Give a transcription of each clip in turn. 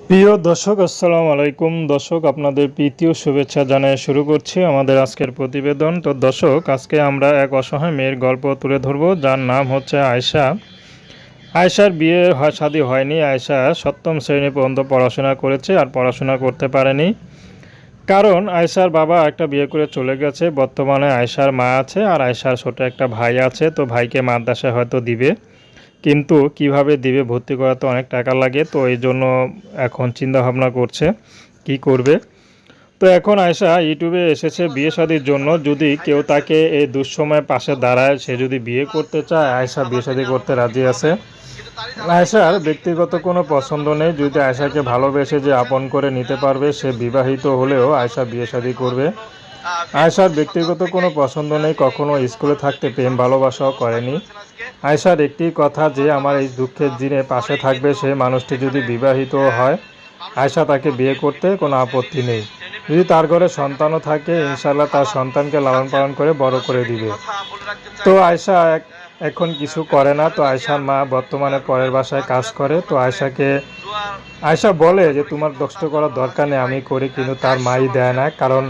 প্রিয় দর্শক আসসালামু আলাইকুম। দর্শক আপনাদের প্রীতীয় শুভেচ্ছা জানিয়ে শুরু করছি আমাদের আজকের প্রতিবেদন। তো দর্শক, আজকে আমরা এক অসহায় মেয়ের গল্প তুলে ধরব, যার নাম হচ্ছে আয়েশা। আয়েশার বিয়ে শাদী হয়নি। আয়েশা সপ্তম শ্রেণী পর্যন্ত পড়াশোনা করেছে আর পড়াশোনা করতে পারেনি, কারণ আয়েশার বাবা একটা বিয়ে করে চলে গেছে। বর্তমানে আয়েশার মা আছে আর আয়েশার ছোট একটা ভাই আছে। তো ভাইকে মাদ্রাসায় হয়তো দিবে, কিন্তু কিভাবে দিবে, ভর্তি করা তো অনেক টাকা লাগে। তো এই জন্য এখন চিন্তা ভাবনা করছে কি করবে। তো এখন আয়েশা ইউটিউবে এসেছে বিয়ে শাদীর জন্য। যদি কেউ তাকে এই দুঃসময়ে পাশে দাঁড়ায়, সে যদি বিয়ে করতে চায়, আয়েশা বিয়ে শাদী করতে রাজি আছে। আয়েশার ব্যক্তিগত কোনো পছন্দ নেই। যদি আয়েশাকে ভালোবেসে যে আপন করে নিতে পারবে, সে বিবাহিত হলেও আয়েশা বিয়ে শাদী করবে। আয়েশার ব্যক্তিগত কোনো পছন্দ নেই, কখনো স্কুলে থাকতে প্রেম ভালোবাসাও করেনি। আয়েশার একটি কথা যে আমার এই দুঃখের দিনে পাশে থাকবে। সে মানুষটি যদি বিবাহিত হয়, আয়েশা তাকে বিয়ে করতে কোনো আপত্তি নেই। যদি তার ঘরে সন্তানও থাকে, ইনশাল্লাহ তার সন্তানকে লালন পালন করে বড় করে দিবে। তো আয়েশা এখন কিছু করে না। তো আয়েশার মা বর্তমানে পরের বাসায় কাজ করে। তো আয়েশা বলে যে তোমার কষ্ট করার দরকার নেই, আমি করি, কিন্তু তার মাই দেয় না, কারণ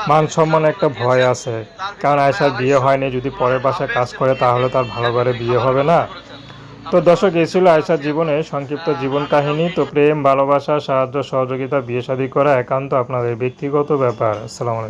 মান সম্মান একটা ভয় আছে। কারণ আয়েশার বিয়ে হয়নি, যদি পরের বাসায় কাজ করে তাহলে তার ভালো ঘরে বিয়ে হবে না। তো দর্শক, এই ছিল আয়েশার জীবনে সংক্ষিপ্ত জীবন কাহিনী। তো প্রেম, ভালোবাসা, সাহায্য, সহযোগিতা, বিয়ে শাদী করা একান্ত আপনাদের ব্যক্তিগত ব্যাপার। আসসালামু আলাইকুম।